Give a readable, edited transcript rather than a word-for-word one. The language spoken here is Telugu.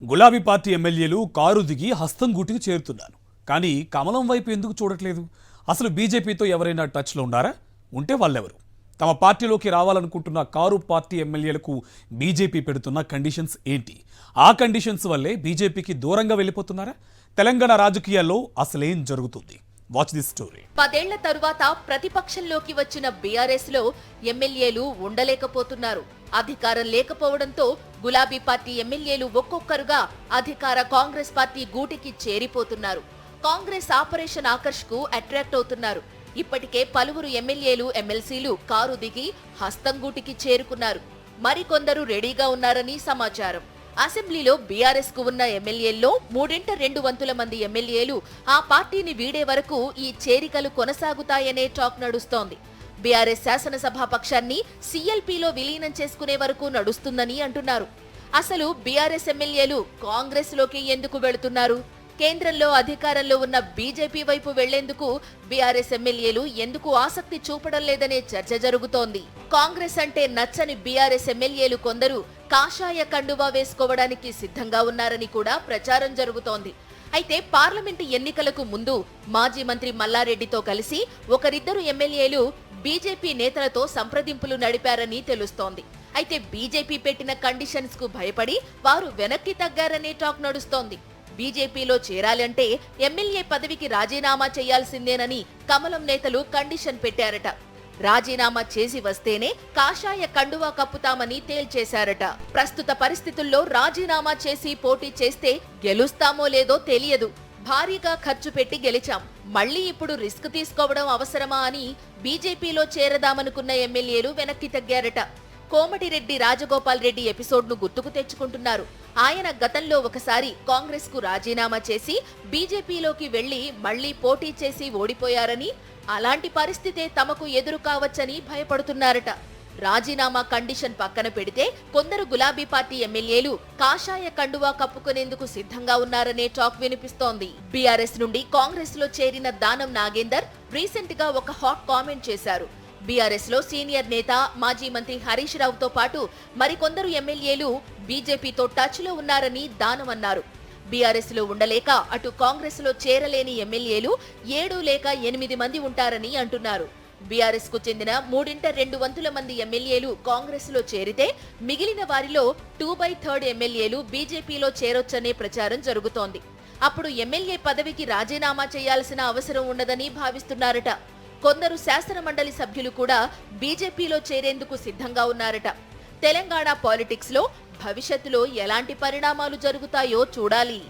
గులాబీ పార్టీ ఎమ్మెల్యేలు కారు దిగి హస్తం గూటికి చేరుతున్నారు. కానీ కమలం వైపు ఎందుకు చూడట్లేదు? అసలు బీజేపీతో ఎవరైనా టచ్లో ఉన్నారా? ఉంటే వాళ్ళెవరు? తమ పార్టీలోకి రావాలనుకుంటున్న కారు పార్టీ ఎమ్మెల్యేలకు బీజేపీ పెడుతున్న కండిషన్స్ ఏంటి? ఆ కండిషన్స్ వల్లే బీజేపీకి దూరంగా వెళ్ళిపోతున్నారా? తెలంగాణ రాజకీయాల్లో అసలేం జరుగుతుంది? Watch this story. 10 ఏళ్ల తరువాత ప్రతిపక్షంలోకి వచ్చిన బీఆర్ఎస్ లో ఎమ్మెల్యేలు ఉండలేకపోతున్నారు. అధికారం లేకపోవడంతో గులాబీ పార్టీ ఎమ్మెల్యేలు ఒక్కొక్కరుగా అధికార కాంగ్రెస్ పార్టీ గూటికి చేరిపోతున్నారు. కాంగ్రెస్ ఆపరేషన్ ఆకర్ష్ కు అట్రాక్ట్ అవుతున్నారు. ఇప్పటికే పలువురు ఎమ్మెల్యేలు ఎమ్మెల్సీలు కారు దిగి హస్తం గూటికి చేరుకున్నారు. మరికొందరు రెడీగా ఉన్నారని సమాచారం. అసెంబ్లీలో బీఆర్ఎస్ కు ఉన్న ఎమ్మెల్యేల్లో 3/2 మంది ఎమ్మెల్యేలు ఆ పార్టీని వీడే వరకు ఈ చేరికలు కొనసాగుతాయనే టాక్ నడుస్తోంది. బీఆర్ఎస్ శాసనసభాపక్షాన్ని సీఎల్పీలో విలీనం చేసుకునే వరకు నడుస్తుందని అంటున్నారు. అసలు బీఆర్ఎస్ ఎమ్మెల్యేలు కాంగ్రెస్ లోకి ఎందుకు వెళుతున్నారు? కేంద్రంలో అధికారంలో ఉన్న బీజేపీ వైపు వెళ్లేందుకు బీఆర్ఎస్ ఎమ్మెల్యేలు ఎందుకు ఆసక్తి చూపడం లేదనే చర్చ జరుగుతోంది. కాంగ్రెస్ అంటే నచ్చని బీఆర్ఎస్ ఎమ్మెల్యేలు కొందరు కాషాయ కండువా వేసుకోవడానికి సిద్ధంగా ఉన్నారని కూడా ప్రచారం జరుగుతోంది. అయితే పార్లమెంటు ఎన్నికలకు ముందు మాజీ మంత్రి మల్లారెడ్డితో కలిసి ఒకరిద్దరు ఎమ్మెల్యేలు బీజేపీ నేతలతో సంప్రదింపులు నడిపారని తెలుస్తోంది. అయితే బీజేపీ పెట్టిన కండిషన్స్ కు భయపడి వారు వెనక్కి తగ్గారనే టాక్ నడుస్తోంది. బీజేపీలో చేరాలంటే ఎమ్మెల్యే పదవికి రాజీనామా చేయాల్సిందేనని కమలం నేతలు కండిషన్ పెట్టారట. రాజీనామా చేసి వస్తేనే కాషాయ కండువా కప్పుతామని తేల్చేశారట. ప్రస్తుత పరిస్థితుల్లో రాజీనామా చేసి పోటీ చేస్తే గెలుస్తామో లేదో తెలియదు. భారీగా ఖర్చు పెట్టి గెలిచాం, మళ్లీ ఇప్పుడు రిస్క్ తీసుకోవడం అవసరమా అని బీజేపీలో చేరదామనుకున్న ఎమ్మెల్యేలు వెనక్కి తగ్గారట. కోమటిరెడ్డి రాజగోపాల్ రెడ్డి ఎపిసోడ్ను గుర్తుకు తెచ్చుకుంటున్నారు. ఆయన గతంలో ఒకసారి కాంగ్రెస్ కు రాజీనామా చేసి బీజేపీలోకి వెళ్లి మళ్లీ పోటీ చేసి ఓడిపోయారని, అలాంటి పరిస్థితే తమకు ఎదురు కావచ్చని భయపడుతున్నారట. రాజీనామా కండిషన్ పక్కన పెడితే కొందరు గులాబీ పార్టీ ఎమ్మెల్యేలు కాషాయ కండువా కప్పుకునేందుకు సిద్ధంగా ఉన్నారనే టాక్ వినిపిస్తోంది. బీఆర్ఎస్ నుండి కాంగ్రెస్ లో చేరిన దానం నాగేందర్ రీసెంట్ గా ఒక హాట్ కామెంట్ చేశారు. బీఆర్ఎస్ లో సీనియర్ నేత మాజీ మంత్రి హరీష్ రావుతో పాటు మరికొందరు ఎమ్మెల్యేలు బీజేపీతో టచ్ లో ఉన్నారని దానం అన్నారు. బీఆర్ఎస్ లో ఉండలేక అటు కాంగ్రెస్ లో చేరలేని ఎమ్మెల్యేలు 7 లేక 8 మంది ఉంటారని అంటున్నారు. బీఆర్ఎస్ కు చెందిన 3/2 మంది ఎమ్మెల్యేలు కాంగ్రెస్ లో చేరితే మిగిలిన వారిలో 2/3 ఎమ్మెల్యేలు బీజేపీలో చేరొచ్చనే ప్రచారం జరుగుతోంది. అప్పుడు ఎమ్మెల్యే పదవికి రాజీనామా చేయాల్సిన అవసరం ఉండదని భావిస్తున్నారట. కొందరు శాసనమండలి సభ్యులు కూడా బీజేపీలో చేరేందుకు సిద్ధంగా ఉన్నారట. తెలంగాణ పాలిటిక్స్ లో భవిష్యత్తులో ఎలాంటి పరిణామాలు జరుగుతాయో చూడాలి.